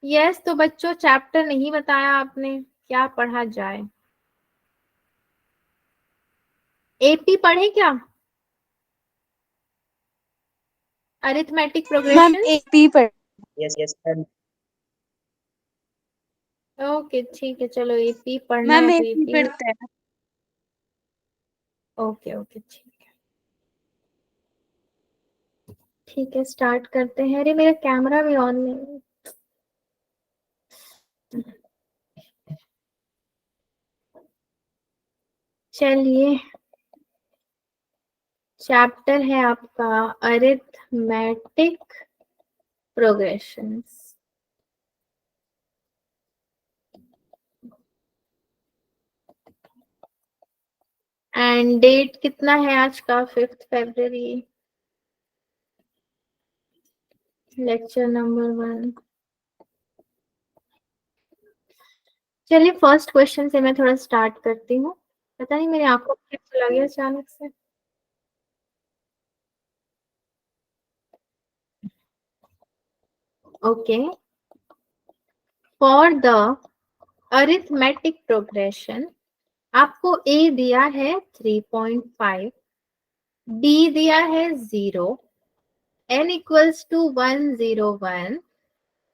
Yes, तो बच्चों chapter नहीं बताया आपने, क्या पढ़ा जाए? एपी पढ़े क्या? Arithmetic ma'am progression. एपी पर। Yes yes ma'am. ओके ठीक है, चलो एपी पढ़ना मैम है तो एपी एपी। पढ़ते हैं। ओके ओके ठीक है स्टार्ट करते हैं। अरे मेरा कैमरा भी ऑन नहीं है। चलिए, चैप्टर है आपका अरिथमेटिक प्रोग्रेशंस। एंड डेट कितना है आज का? 5 फरवरी। Lecture number 1। चलिए फर्स्ट क्वेश्चन से मैं थोड़ा स्टार्ट करती हूँ। पता नहीं मेरी आंखों में क्या चला गया अचानक से। Okay, for the arithmetic progression आपको ए दिया है 3.5, बी दिया है 0, n equals to 101,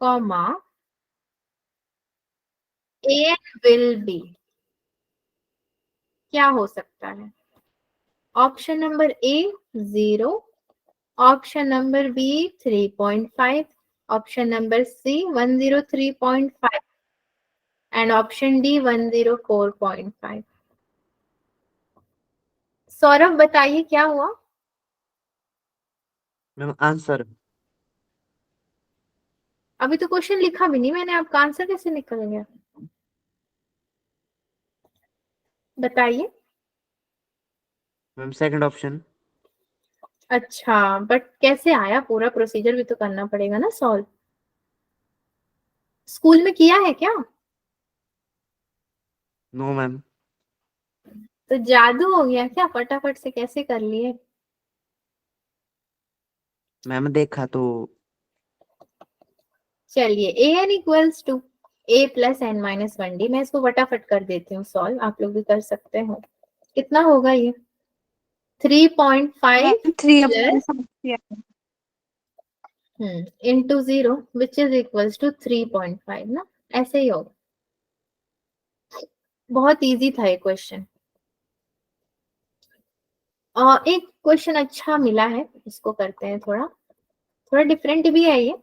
comma a will be. क्या हो सकता है? Option number A 0, option number B 3.5, option number C 103.5 and option D 104.5। Saurabh बताइए क्या हुआ? Ma'am answer. अभी तो क्वेश्चन लिखा भी नहीं मैंने, आपका आंसर कैसे निकल गया? बताइए। Ma'am second option. अच्छा, बट कैसे आया? पूरा प्रोसीजर भी तो करना पड़ेगा ना सॉल्व। स्कूल में किया है क्या? No ma'am. तो जादू हो गया क्या? फटाफट से कैसे कर लिए? मैम देखा तो। चलिए A N equals to A plus N minus 1 D. मैं इसको फटाफट कर देती हूँ सॉल्व, आप लोग भी कर सकते हो। कितना होगा ये? 3.5 ma'am 3 upon plus into 0 which is equals to 3.5 ना, ऐसे ही होगा। बहुत इजी था ये क्वेश्चन। और एक क्वेश्चन अच्छा मिला है, इसको करते हैं। थोड़ा थोड़ा डिफरेंट भी है ये।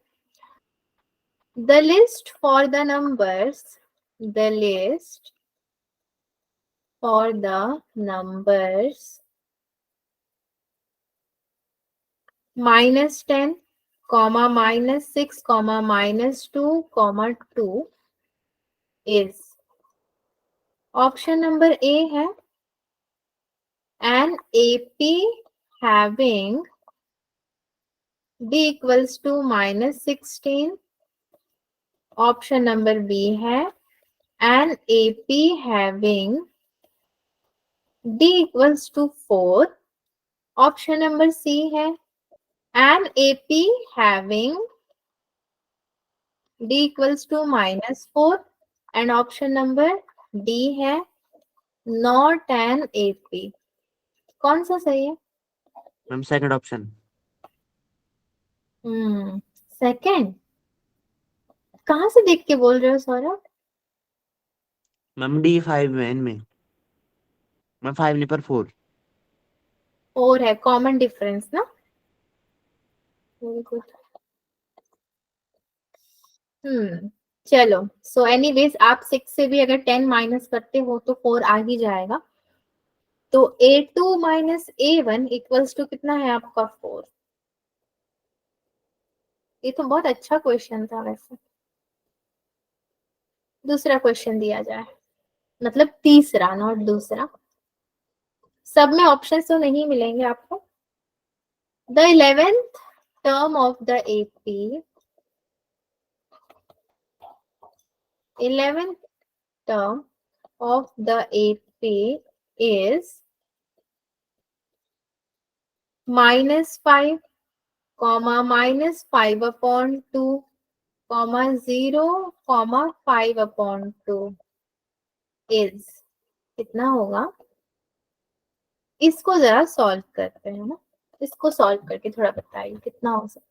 The list for the numbers, the list for the numbers -10, -6, -2, -2 is, option number A है an AP having d equals to -16, option number B है an AP having d equals to 4, option number C है an AP having d equals to -4 and option number D है not an AP। कौन सा सही है? Ma'am second option. Second. कहाँ से देख के बोल रहे हो सौरभ? मैम D5 में इनमें। मैम 5 नहीं पर 4। और है कॉमन डिफरेंस ना। Very good. चलो, सो एनीवेज आप 6 से भी अगर 10 माइनस करते हो तो 4 आ ही जाएगा। तो A2 minus A1 equals to कितना है आपका? 4। ये तो बहुत अच्छा क्वेश्चन था वैसे। दूसरा क्वेश्चन दिया जाए, मतलब तीसरा, नॉट दूसरा। सब में ऑप्शन तो नहीं मिलेंगे आपको। The 11th term of the AP, 11th term of the AP is -5, -5 upon 2, comma 0 comma 5/2 is कितना होगा? इसको जरा सॉल्व करते हैं ना, इसको सॉल्व करके थोड़ा बताइए कितना हो सकता है,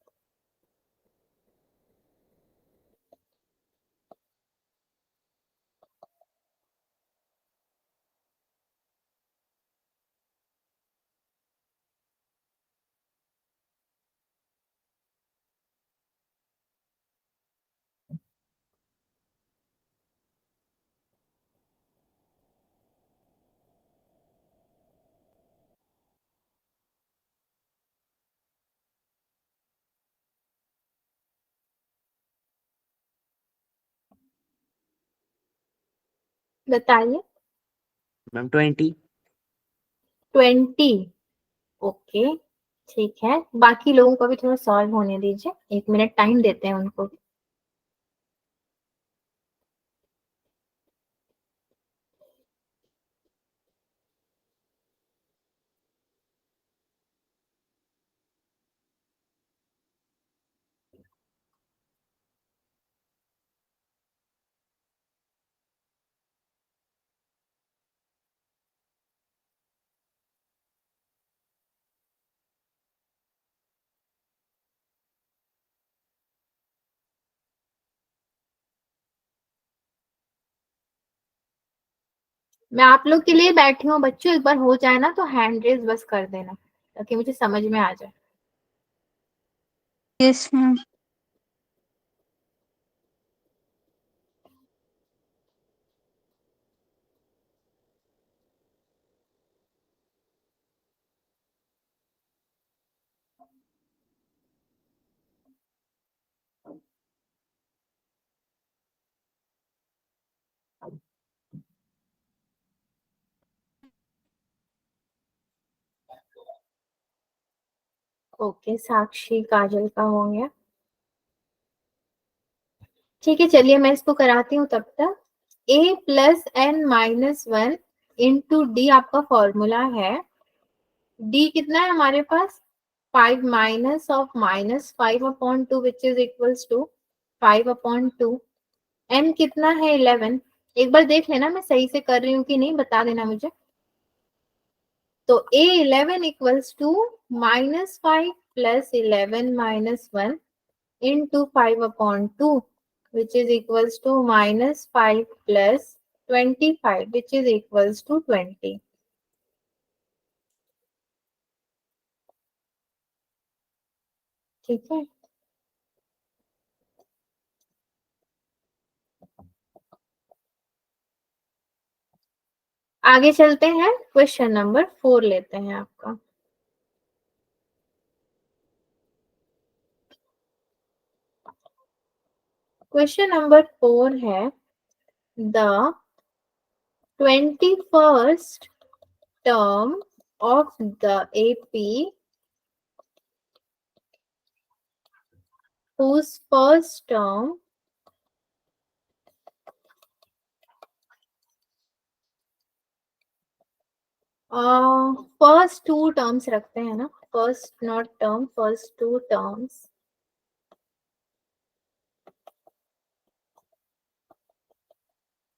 बताइए। मैम 20। 20। ओके, ठीक है, बाकी लोगों को भी थोड़ा सॉल्व होने दीजिए, 1 मिनट टाइम देते हैं उनको। मैं आप लोग के लिए बैठी हूँ बच्चों, एक बार हो जाए ना तो हैंड रेज बस कर देना ताकि मुझे समझ में आ जाए। Yes ma'am. ओके, साक्षी काजल का हो गया। ठीक है, चलिए मैं इसको कराती हूँ तब तक। a+n-1 इंटू डी आपका फॉर्मूला है। डी कितना है हमारे पास? 5 minus of -5/2 which is equals to 5/2। n कितना है? 11। एक बार देख लेना मैं सही से कर रही हूँ कि नहीं, बता देना मुझे। तो a11 equals to -5 plus 11 minus 1 into 5/2 which is equals to -5 plus 25 which is equals to 20। ठीक है, आगे चलते हैं, क्वेश्चन नंबर 4 लेते हैं आपका। क्वेश्चन नंबर 4 है, the 21st term of the AP whose first term first 2 terms रखते हैं ना, first not term, first 2 terms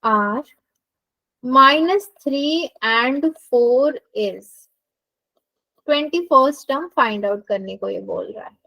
are -3 and 4 is 21st term find out करने को ये बोल रहा है।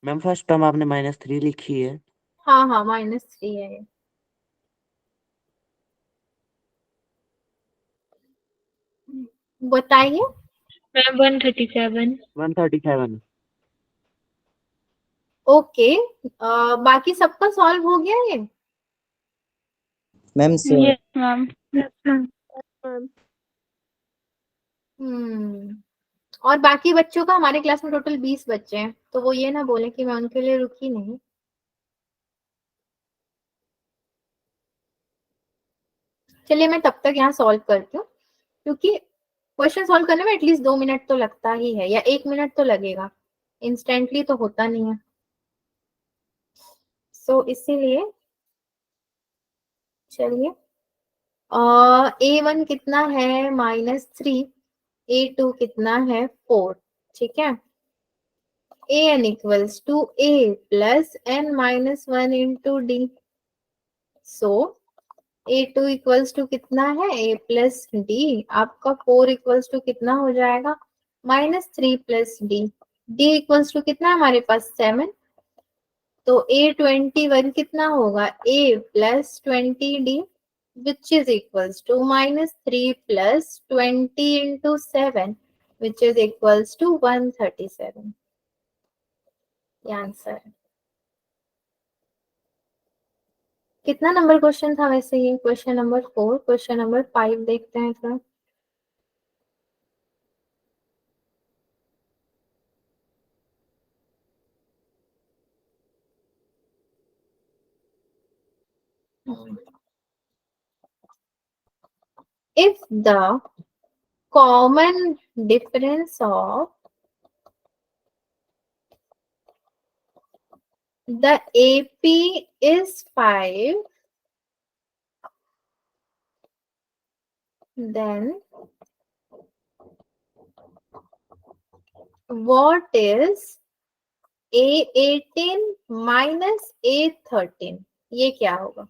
मैम फर्स्ट टर्म आपने -3 लिखी है। हाँ हाँ, -3 है ये। बताइए। मैम 137। 137। ओके, बाकी सबका सॉल्व हो गया ये? मैम से यस मैम। हम्म, और बाकी बच्चों का, हमारे क्लास में टोटल 20 बच्चे हैं, तो वो ये ना बोले कि मैं उनके लिए रुकी नहीं। चलिए मैं तब तक यहाँ सॉल्व करती हूँ, क्योंकि क्वेश्चन सॉल्व करने में एटलीस्ट 2 मिनट तो लगता ही है, या 1 मिनट तो लगेगा, इंस्टेंटली तो होता नहीं है। सो इसीलिए चलिए A1 कितना है -3, A2 कितना है 4, ठीक है। an equals to a plus n minus 1 into d. So A2 equals to कितना है a प्लस डी, आपका 4 इक्वल्स टू कितना हो जाएगा -3 plus d. D equals to कितना है हमारे पास 7, तो A21 कितना होगा a plus 20d, which is equals to -3 plus 20 into 7, which is equals to 137. ये आंसर है। कितना नंबर क्वेश्चन था वैसे ये? Question number 4। क्वेश्चन नंबर 5 देखते हैं थोड़ा। If the common difference of the AP is 5, then what is A18 minus A13? ये क्या होगा?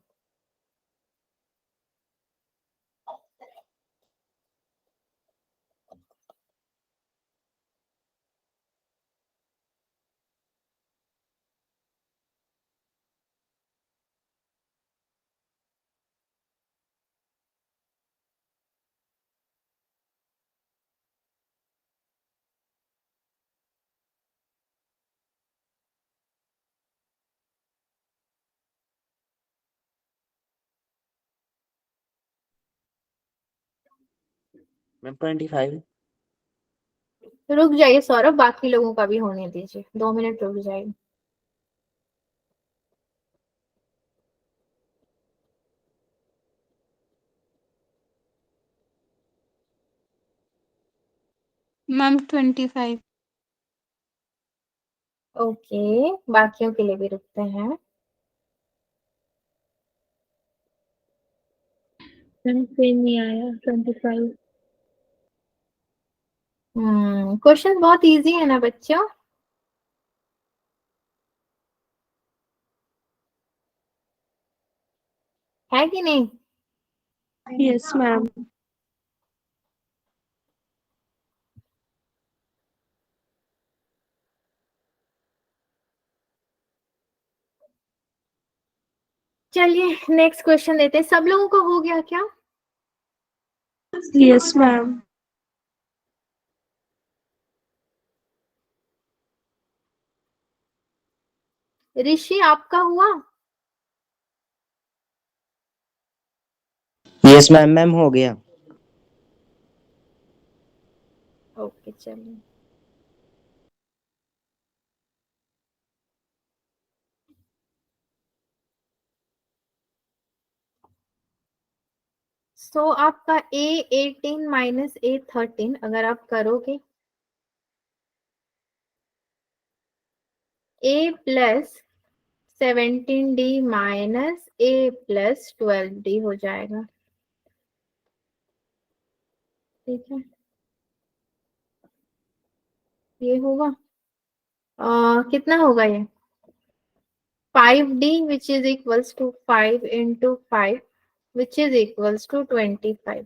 मैम 25। रुक जाइए सौरभ, बाकी लोगों का भी होने दीजिए, 2 मिनट रुक जाइए। मैम 25। ओके, बाकियों के लिए भी रुकते हैं। मैम सेम नहीं आया 25। क्वेश्चन बहुत इजी है ना बच्चों? है कि नहीं? Yes ma'am. चलिए नेक्स्ट क्वेश्चन देते हैं। सब लोगों को हो गया क्या? Yes ma'am. ऋषि आपका हुआ? यस मैम, मैम हो गया। ओके चलिए। सो आपका A18 माइनस A13 अगर आप करोगे, A plus 17D minus A plus 12D हो जाएगा, ठीक है। ये होगा कितना होगा ये? 5D which is equals to 5 into 5 which is equals to 25.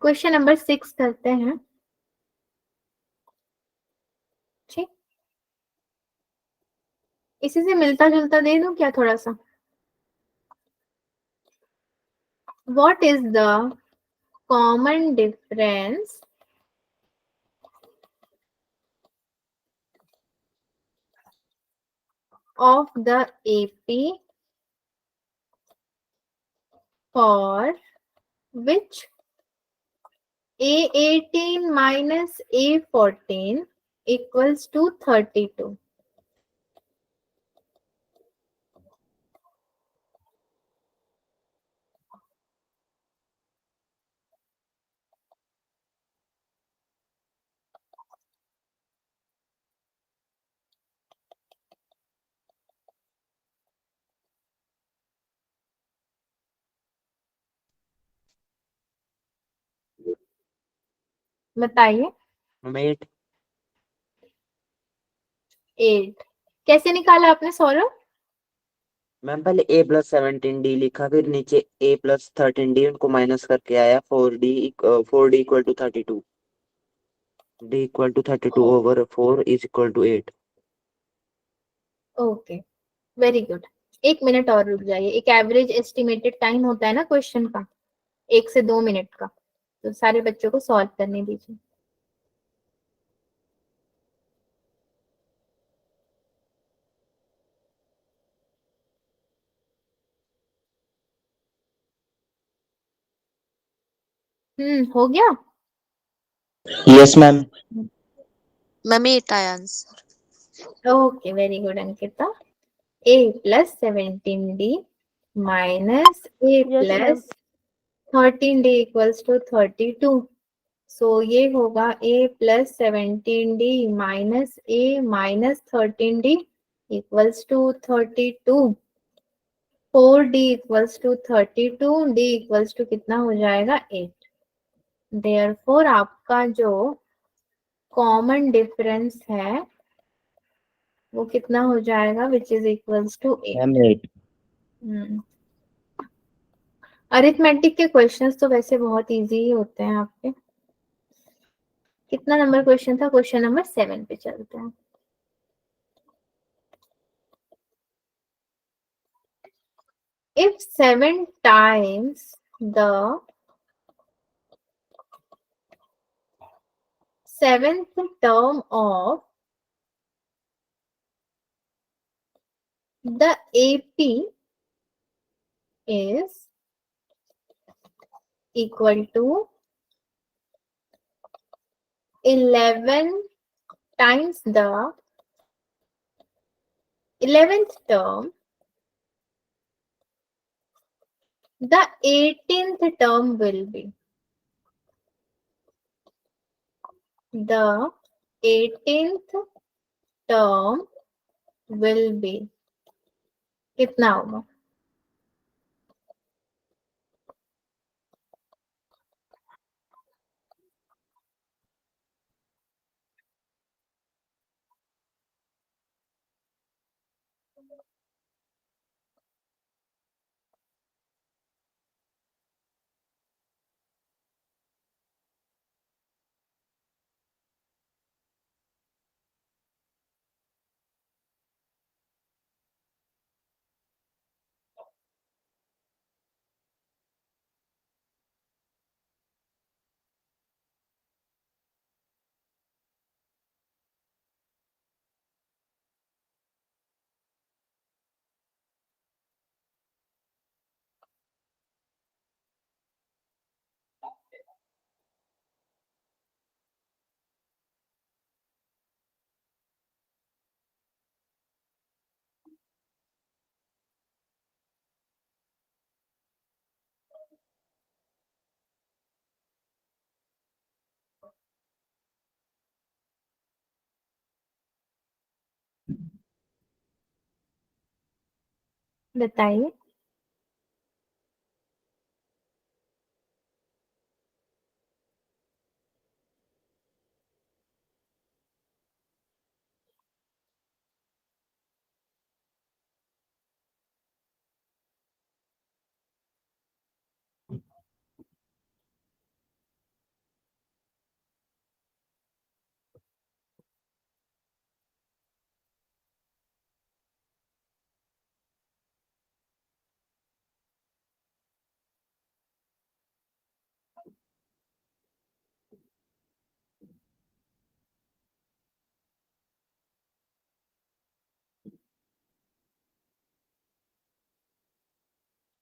Question number 6 करते हैं, ठीक। इसी से मिलता जुलता दे दूं क्या थोड़ा सा? What is the common difference of the AP for which A18 minus A14 equals to 32? बताइए। मैम 8। 8 कैसे निकाला आपने सौरभ? मैम पहले a प्लस 17d लिखा, फिर नीचे a प्लस 13d, उनको माइनस करके आया 4d equal to 32, d equal to 32 over 4 is equal to 8। Okay, very good. 1 minute और रुक जाइए। एक एवरेज एस्टिमेटेड टाइम होता है ना क्वेश्चन का, 1 से 2 मिनट का। तो सारे बच्चों को सॉल्व करने दीजिए। हो गया। Yes, ma'am. मैम 8 आया answer. Okay, very good Ankita. a plus 17d minus a Yes, ma'am. Plus 13d equals to 32। So ये होगा a plus 17d minus a minus 13d equals to 32। 4d equals to 32, d equals to कितना हो जाएगा 8। Therefore आपका जो common difference है वो कितना हो जाएगा, which is equals to 8। Ma'am 8. Arithmetic के क्वेश्चंस तो वैसे बहुत इजी ही होते हैं आपके। कितना नंबर क्वेश्चन था? क्वेश्चन नंबर 7 पे चलते हैं। If 7 times the seventh term of the AP is equal to 11 times the 11th term, the 18th term will be. The 18th term will be कितना होगा? बताइए।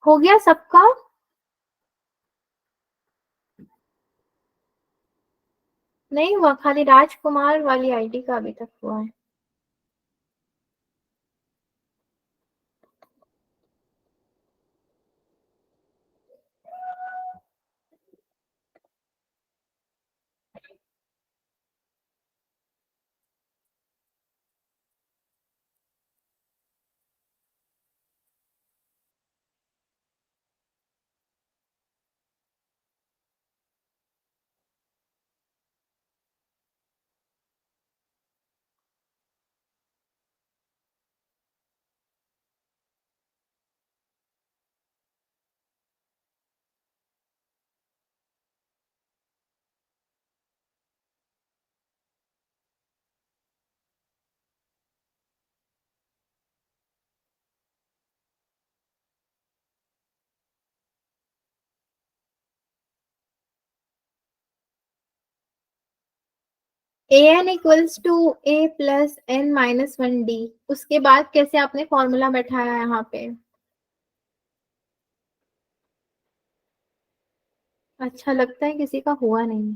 हो गया सबका? नहीं हुआ, खाली राजकुमार वाली आईडी का अभी तक हुआ है। an equals to a plus n minus 1d, उसके बाद कैसे आपने फॉर्मूला बैठाया यहाँ पे? अच्छा लगता है किसी का हुआ नहीं।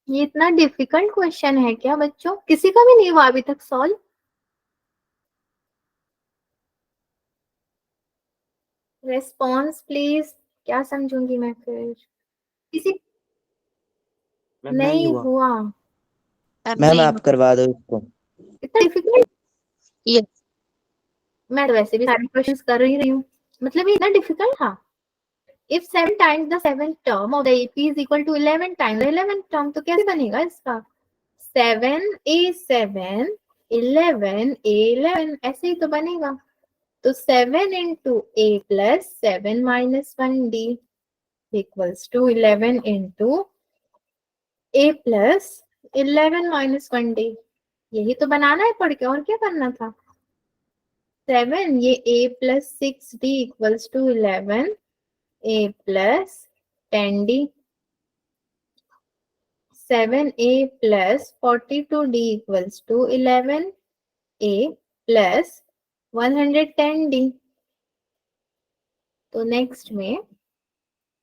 ये इतना डिफिकल्ट क्वेश्चन है क्या बच्चों? किसी का भी नहीं हुआ अभी तक सॉल्व? रेस्पॉन्स प्लीज, क्या समझूंगी मैं फिर? किसी मैम नहीं नहीं हुआ। हुआ? मैम मैम नहीं आप हुआ। करवा दो इसको। इतना डिफिकल्ट? Yes. मैं तो वैसे भी सारे क्वेश्चंस कर ही रही हूँ, मतलब ये इतना डिफिकल्ट था? If 7 times the seventh term of the AP is equal to 11 times the 11th term, तो कैसे बनेगा इसका? 7 11 11 ऐसे ही तो बनेगा। तो 7 into a plus 7 minus 1d equals to 11 into a plus 11 minus 1d। यही तो बनाना है पढ़ के, और क्या करना था? 7 ये a plus 6d equals to 11 a plus 10d, 7a plus 42d equals to 11a plus 110d। तो नेक्स्ट में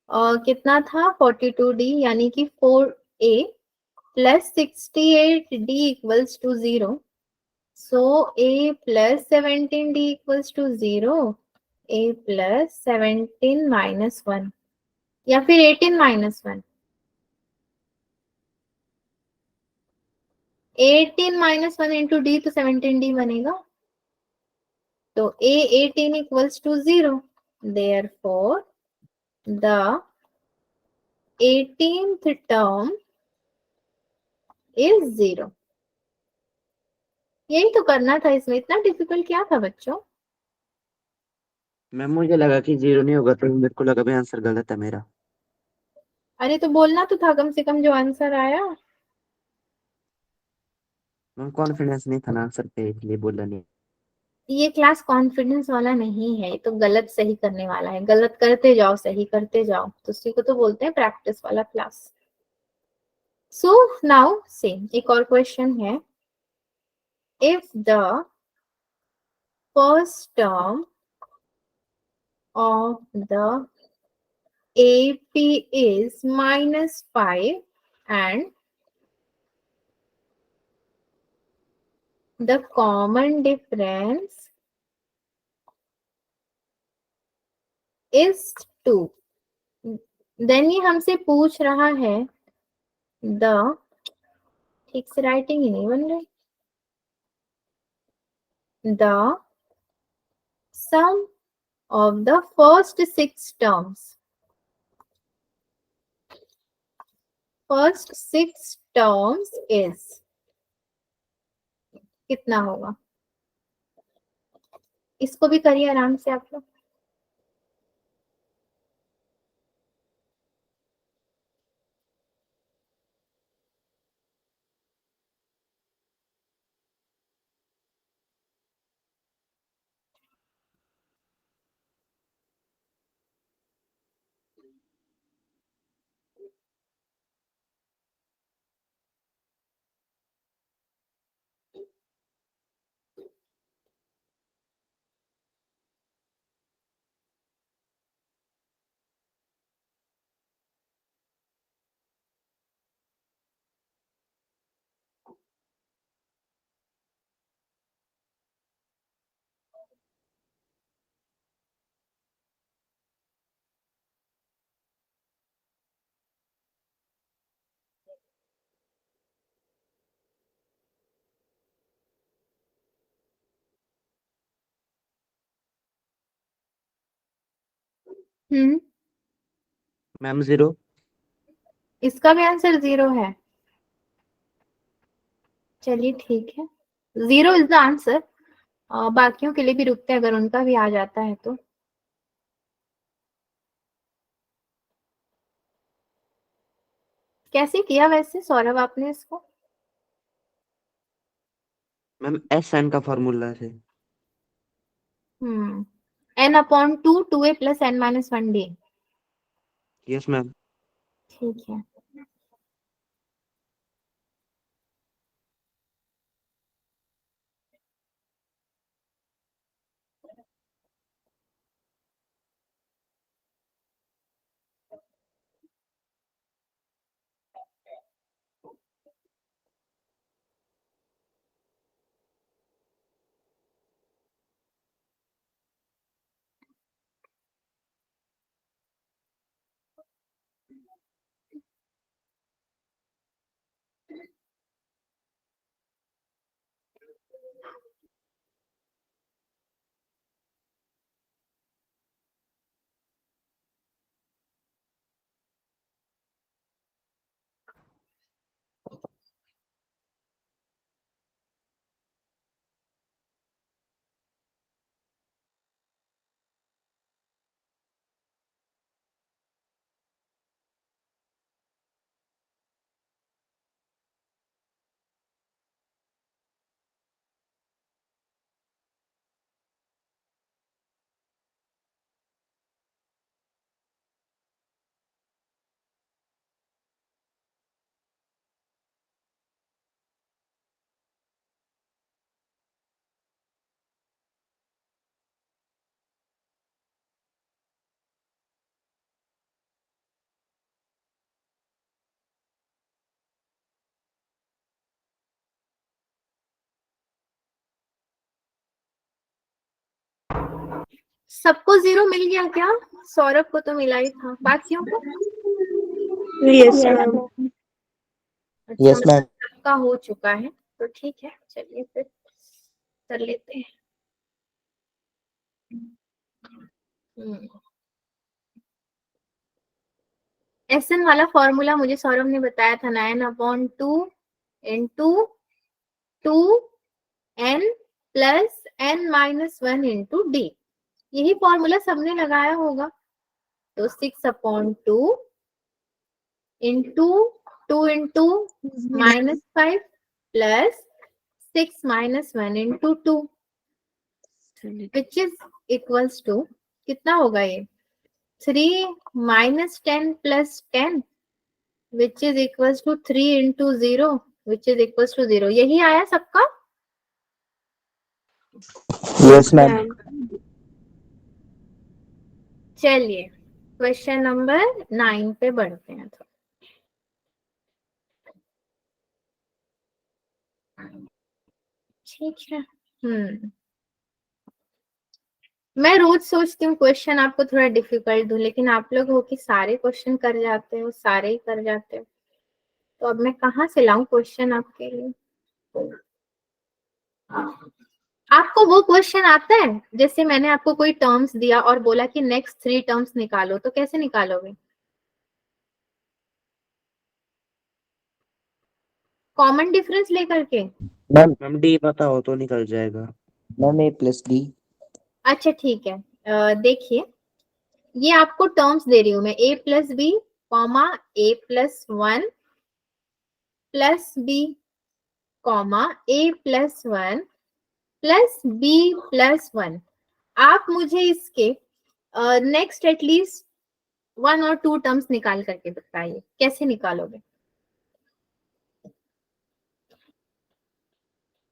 कितना था? 42d यानी कि 4a plus 68d equals to 0। So a plus 17d equals to 0, a plus 17 minus 1 या फिर 18 minus 1। 18 minus 1 into d तो 17d बनेगा। तो a 18 equals to 0, therefore the 18th term is 0। यही तो करना था इसमें, इतना डिफिकल्ट क्या था बच्चों? मैम मुझे लगा कि 0 नहीं होगा, तो मेरे को लगा भी आंसर गलत है मेरा। अरे तो बोलना तो था कम से कम जो आंसर आया। मैम कॉन्फिडेंस नहीं था ना आंसर पे, इसलिए बोला नहीं। ये क्लास कॉन्फिडेंस वाला नहीं है, ये तो गलत सही करने वाला है। गलत करते जाओ, सही करते जाओ, तो उसी को तो बोलते हैं प्रैक्टिस वाला क्लास। सो नाउ सेम एक और क्वेश्चन है। If the first term of the AP is -5 and the common difference is 2, then ये हमसे पूछ रहा है the, ठीक से राइटिंग ही नहीं बन रही, the sum of the first 6 terms, first 6 terms is कितना होगा? इसको भी करिए आराम से आप लोग। हम्म, मैम 0। इसका भी आंसर 0 है। चलिए ठीक है, 0 इज द आंसर। बाकियों के लिए भी रुकते हैं, अगर उनका भी आ जाता है तो। कैसे किया वैसे सौरभ आपने इसको? मैम एस एन का फॉर्मूला से। n/2 2a + n-1d। Yes ma'am. ठीक है। सबको 0 मिल गया क्या? सौरभ को तो मिला ही था, बाकियों को? Yes, ma'am. अच्छा, Yes, मतलब ma'am. सबका हो चुका है, तो ठीक है, चलिए फिर कर लेते हैं। एसएन वाला फॉर्मूला मुझे सौरभ ने बताया था, 9/2 into 2n + n-1 into d. यही फॉर्मूला सबने लगाया होगा। तो 6/2 into 2 into -5 plus 6 - 1 into 2 which is equals to, कितना होगा ये? 3 - 10 + 10 which is equals to 3 into 0 which is equals to 0। यही आया सबका? Yes, ma'am. चलिए क्वेश्चन नंबर 9 पे बढ़ते हैं। तो ठीक है। मैं रोज सोचती हूँ क्वेश्चन आपको थोड़ा डिफिकल्ट दूं, लेकिन आप लोग हो कि सारे क्वेश्चन कर जाते हो, सारे ही कर जाते हो, तो अब मैं कहाँ से लाऊं क्वेश्चन आपके लिए? आपको वो क्वेश्चन आता है जैसे मैंने आपको कोई टर्म्स दिया और बोला कि नेक्स्ट 3 टर्म्स निकालो, तो कैसे निकालोगे? कॉमन डिफरेंस लेकर के? Ma'am, मैम डी पता हो तो निकल जाएगा। ma'am, A plus D. अच्छा ठीक है, देखिए ये आपको टर्म्स दे रही हूं मैं, a + b, a + 1 + b, a + 1 + b + 1। आप मुझे इसके नेक्स्ट एटलीस्ट 1 और 2 टर्म्स निकाल करके बताइए, कैसे निकालोगे?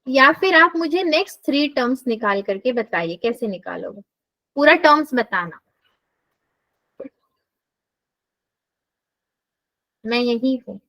या फिर आप मुझे नेक्स्ट 3 टर्म्स निकाल करके बताइए, कैसे निकालोगे? पूरा टर्म्स बताना, मैं यही हूँ।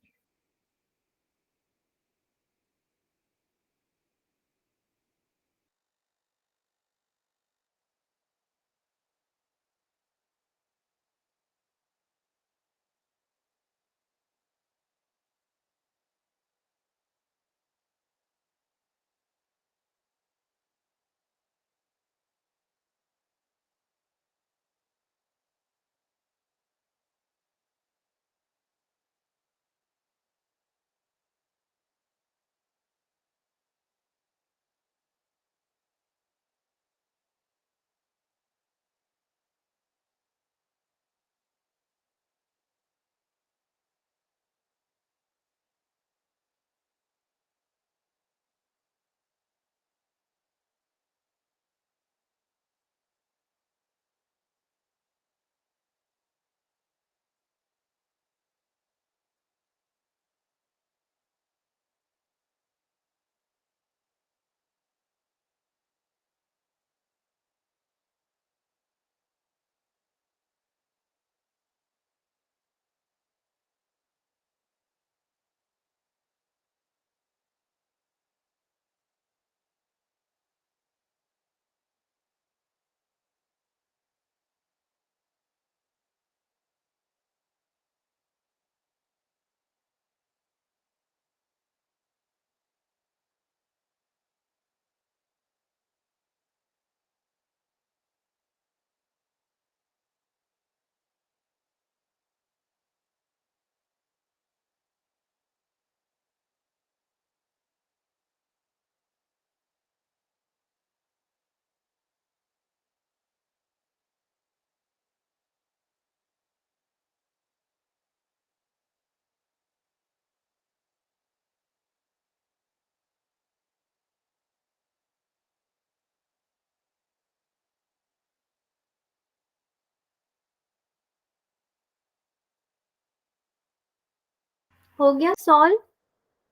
हो गया सॉल्व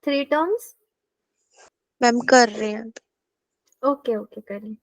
3 टर्म्स? मैम कर रहे हैं। ओके ओके करिए।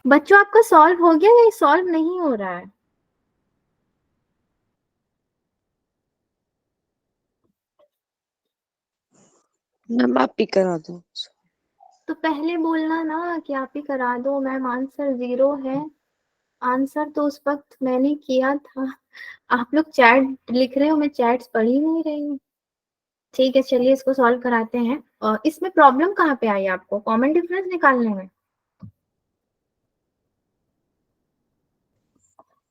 बच्चों आपका सॉल्व हो गया या सॉल्व नहीं हो रहा है? मैम आप ही करा दो। तो पहले बोलना ना कि आप ही करा दो मैम, आंसर 0 है। आंसर तो उस वक्त मैंने किया था। आप लोग चैट लिख रहे हो, मैं चैट्स पढ़ ही नहीं रही हूँ। ठीक है चलिए इसको सॉल्व कराते हैं। और इसमें प्रॉब्लम कहाँ पे आई आपको कॉमन डिफरेंस निकालने में?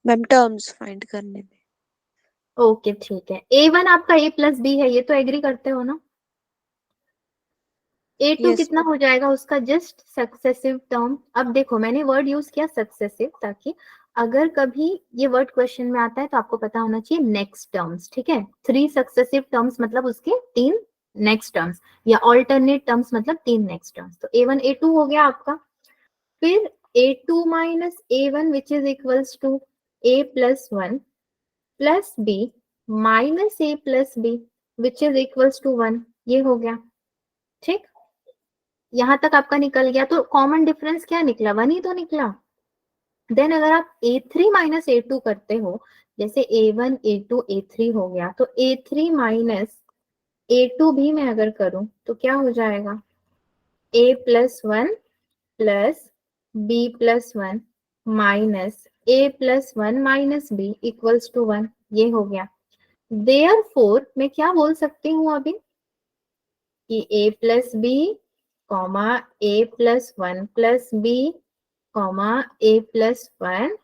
मैम टर्म्स फाइंड करने में। ओके ठीक है। A1 आपका A प्लस B है, ये तो एग्री करते हो ना? A2 यस कितना हो जाएगा उसका जस्ट सक्सेसिव टर्म। अब देखो मैंने वर्ड यूज किया सक्सेसिव, ताकि अगर कभी ये वर्ड क्वेश्चन में आता है तो आपको पता होना चाहिए नेक्स्ट टर्म्स। ठीक है, 3 सक्सेसिव टर्म्स मतलब उसके 3 नेक्स्ट टर्म्स, या ऑल्टरनेट टर्म्स मतलब 3 नेक्स्ट टर्म्स। तो a1 a2 हो गया आपका, फिर a2 minus a1 which is equals to a plus 1 plus b minus a plus b which is equals to 1, ये हो गया। ठीक, यहां तक आपका निकल गया। तो कॉमन डिफरेंस क्या निकला, 1 ही तो निकला। देन अगर आप a3 माइनस a2 करते हो, जैसे a1 a2 a3 हो गया, तो a3 माइनस a2 भी मैं अगर करूं तो क्या हो जाएगा, a plus 1 plus b plus 1 minus a plus 1 minus b equals to 1, ये हो गया। देयरफॉर मैं क्या बोल सकती हूँ अभी कि a plus b comma a plus 1 plus b comma a plus 1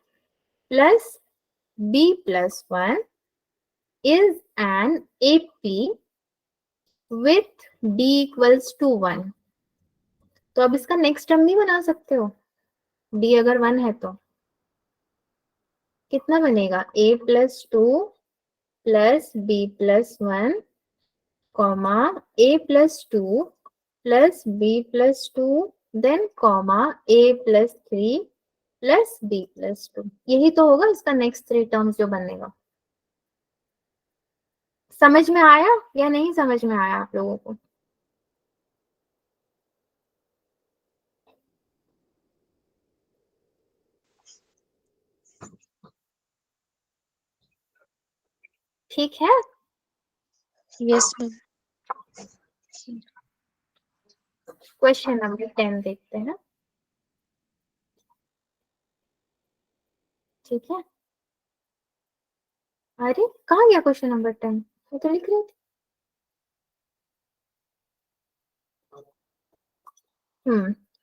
plus b plus 1 is an AP with d equals to 1। तो अब इसका नेक्स्ट टर्म नहीं बना सकते हो, d अगर 1 है तो कितना बनेगा, a plus 2 plus b plus 1 comma a plus 2 plus b plus 2 then comma a plus 3 plus b plus 2, यही तो होगा इसका नेक्स्ट 3 टर्म्स जो बनेगा। समझ में आया या नहीं समझ में आया आप लोगों को? ठीक है, यस मैम। क्वेश्चन नंबर 10 देखते हैं। ठीक है, अरे कहाँ गया क्वेश्चन नंबर 10, मैं तो लिख रही थी।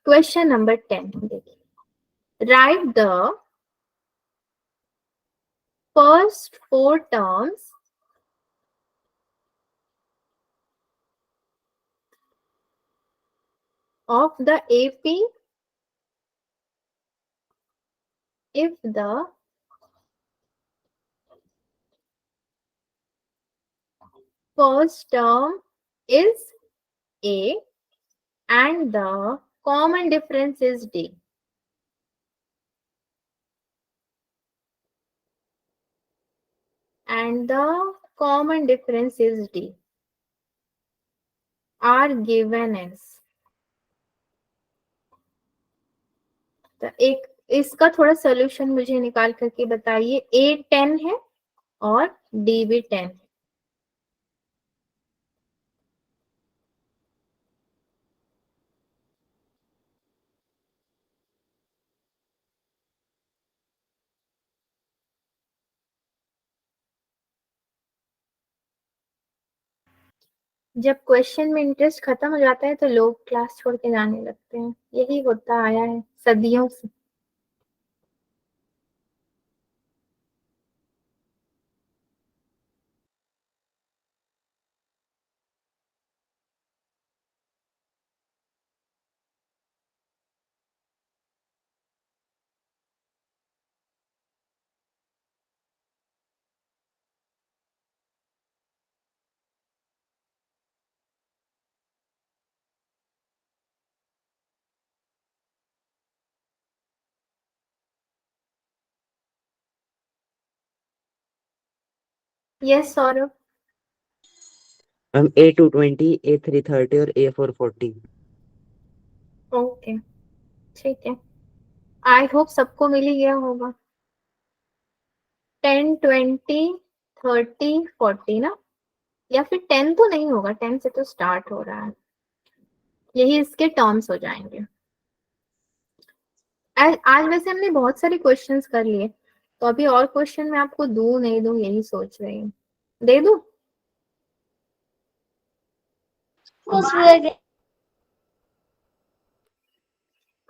क्वेश्चन नंबर 10 देखिए, right the first 4 terms of the AP if the first term is A and the common difference is D. And the common difference is D are given as। तो एक इसका थोड़ा सोल्यूशन मुझे निकाल करके बताइए। A 10 है और D भी 10 है। जब क्वेश्चन में इंटरेस्ट खत्म हो जाता है तो लोग क्लास छोड़ के जाने लगते हैं, यही होता आया है सदियों से। Yes Saurabh. Ma'am A220 A330 और A440। ओके ठीक है, आई होप सबको मिल ही गया होगा। 10 20 30 40 ना, या फिर 10 तो नहीं होगा, 10 से तो स्टार्ट हो रहा है, यही इसके टर्म्स हो जाएंगे। आज वैसे हमने बहुत सारे क्वेश्चंस कर लिए, तो अभी और क्वेश्चन मैं आपको दूं नहीं दूं यही सोच रही हूँ, दे दूं?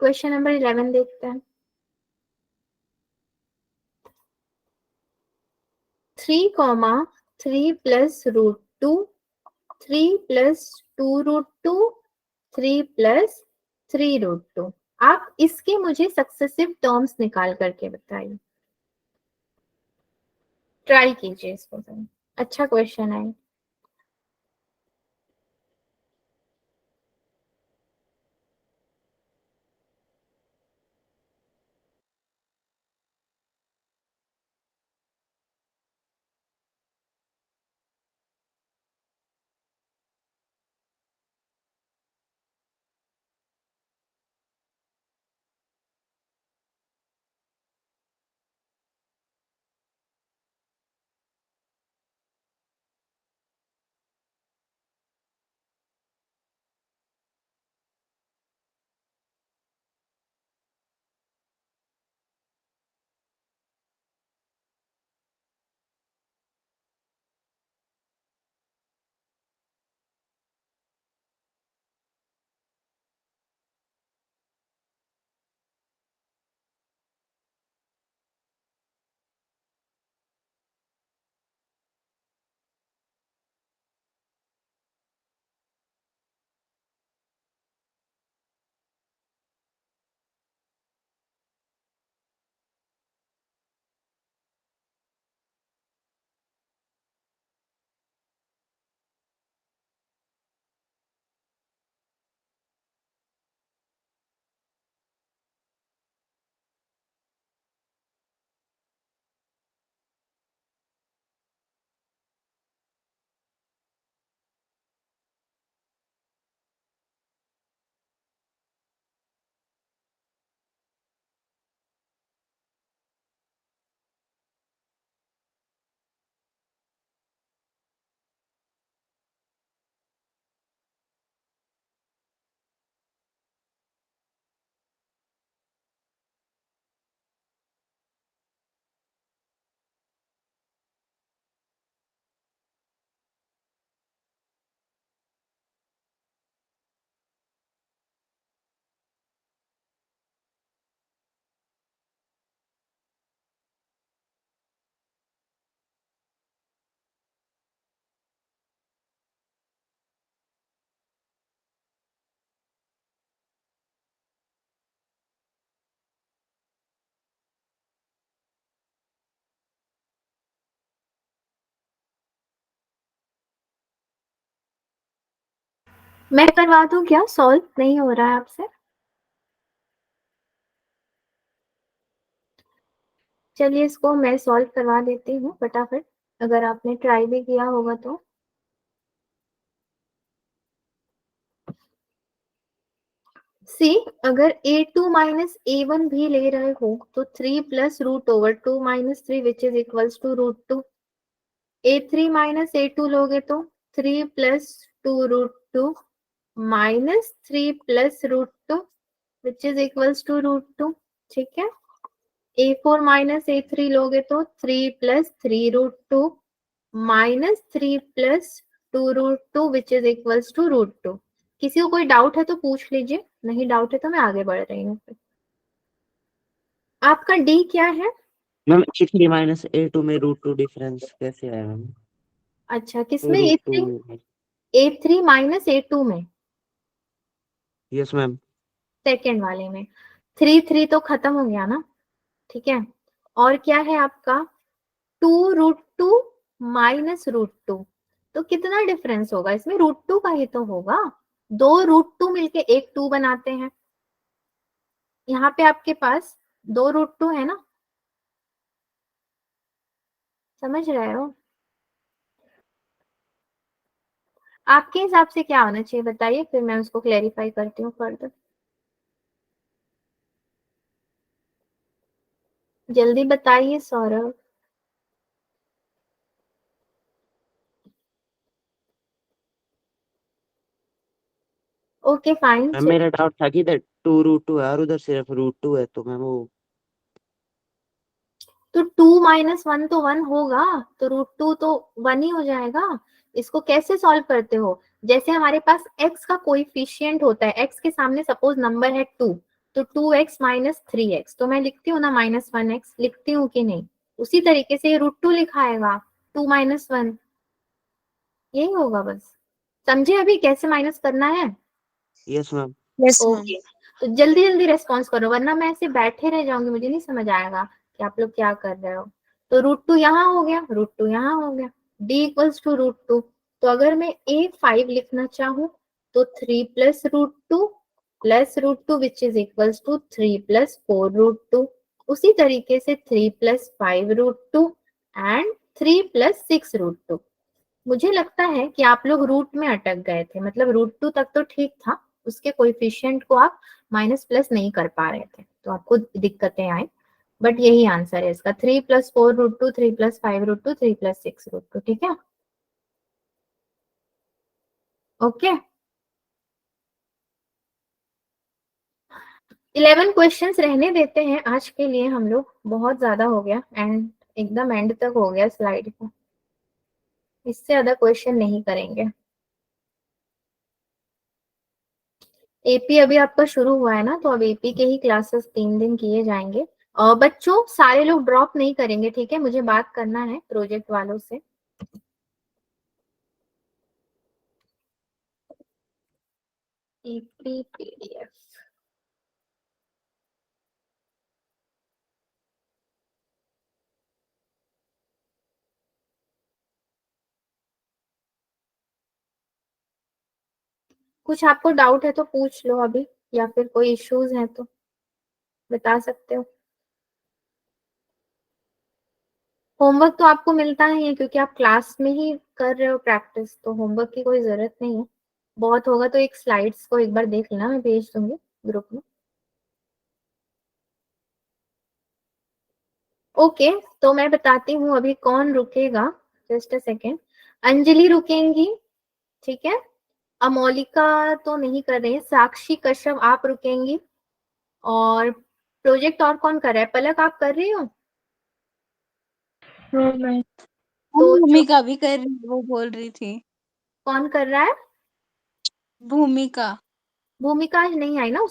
क्वेश्चन नंबर 11 देखते हैं। 3 plus root 2 3 plus 2 root 2 3 plus 3 root 2, आप इसके मुझे सक्सेसिव टर्म्स निकाल करके बताइए। ट्राई कीजिए इसको, अच्छा क्वेश्चन है। मैं करवा दूं क्या? सॉल्व नहीं हो रहा है आपसे? चलिए इसको मैं सॉल्व करवा देती हूँ फटाफट, अगर आपने ट्राई भी किया होगा तो। सी, अगर a2 माइनस a1 भी ले रहे हो तो 3 plus root over 2 minus 3 which is equals to root 2। a3 minus a2 लोगे तो 3 plus 2 root 2 minus 3 plus root 2 which is equals to root 2। ठीक है। a4 माइनस a3 लोगे तो 3 plus 3 root 2 minus 3 plus 2 root 2 which is equals to root 2। किसी को कोई doubt है तो पूछ लीजिए, नहीं डाउट है तो मैं आगे बढ़ रही हूँ। आपका डी क्या है? मैम a3 माइनस a2 में √2 डिफरेंस कैसे आया मैम? अच्छा, किसमें? √2। a3 माइनस a2 में, यस मैम। सेकेंड वाले में। 3 तो खत्म हो गया ना, ठीक है। और क्या है आपका? 2 रूट 2 माइनस रूट 2, तो कितना डिफरेंस होगा इसमें? रूट 2 का ही तो होगा। 2 रूट 2 मिलके एक 2 बनाते हैं। यहाँ पे आपके पास 2 रूट 2 है ना, समझ रहे हो? आपके हिसाब से क्या होना चाहिए बताइए, फिर मैं उसको क्लेरिफाई करती हूँ फर्दर। जल्दी बताइए सौरभ। Okay fine. मैम मेरा डाउट था कि इधर 2√2 है और उधर सिर्फ √2 है, तो मैम वो तो 2 माइनस 1 तो 1 होगा, तो रूट 2 तो 1 ही हो जाएगा। इसको कैसे सॉल्व करते हो? जैसे हमारे पास x का कोएफिशिएंट होता है, x के सामने सपोज नंबर है 2, तो 2x माइनस 3x, तो मैं लिखती हूँ ना माइनस 1x, लिखती हूँ कि नहीं? उसी तरीके से रूट 2 लिखाएगा, 2 माइनस 1, यही होगा बस। समझे अभी कैसे माइनस करना है? Yes ma'am. Yes, ma'am. Okay, तो जल्दी जल्दी रेस्पॉन्स करो वरना मैं ऐसे बैठे रह जाऊंगी, मुझे नहीं समझ आएगा कि आप लोग क्या कर रहे हो। तो रूट 2 यहाँ हो गया, रूट 2 यहाँ हो गया, d इक्वल्स टू रूट 2। तो अगर मैं a5 लिखना चाहूँ तो 3 plus root 2 plus root 2 which is equals to 3 plus 4 root 2। उसी तरीके से 3 plus 5 root 2 and 3 plus 6 root 2। मुझे लगता है कि आप लोग रूट में अटक गए थे, मतलब रूट 2 तक तो ठीक था, उसके कोएफिशिएंट को आप माइनस प्लस नहीं कर पा रहे थे, तो आपको दिक्कतें आई। बट यही आंसर है इसका, 3 plus 4 root 2, 3 plus 5 root 2, 3 plus 6 root 2। ठीक है, ओके। 11 क्वेश्चंस रहने देते हैं आज के लिए हम लोग, बहुत ज्यादा हो गया एंड एकदम एंड तक हो गया स्लाइड का, इससे ज्यादा क्वेश्चन नहीं करेंगे। एपी अभी आपका शुरू हुआ है ना, तो अब एपी के ही क्लासेस 3 दिन किए जाएंगे। और बच्चों सारे लोग ड्रॉप नहीं करेंगे, ठीक है, मुझे बात करना है प्रोजेक्ट वालों से। एपी पीडीएफ, कुछ आपको डाउट है तो पूछ लो अभी, या फिर कोई इश्यूज हैं तो बता सकते हो। होमवर्क तो आपको मिलता ही है क्योंकि आप क्लास में ही कर रहे हो प्रैक्टिस, तो होमवर्क की कोई जरूरत नहीं है। बहुत होगा तो एक स्लाइड्स को एक बार देख लेना, मैं भेज दूंगी ग्रुप में। ओके, तो मैं बताती हूँ अभी कौन रुकेगा, जस्ट अ सेकेंड। अंजलि रुकेंगी, ठीक है। अमोलिका तो नहीं कर रही है, साक्षी कश्यप आप रुकेंगी। और प्रोजेक्ट और कौन कर रहा है? पलक आप कर रही हो? हाँ मैं। तो जो भूमिका भी कर रही, वो बोल रही थी। कौन कर रहा है? भूमिका। भूमिका आज नहीं आई ना,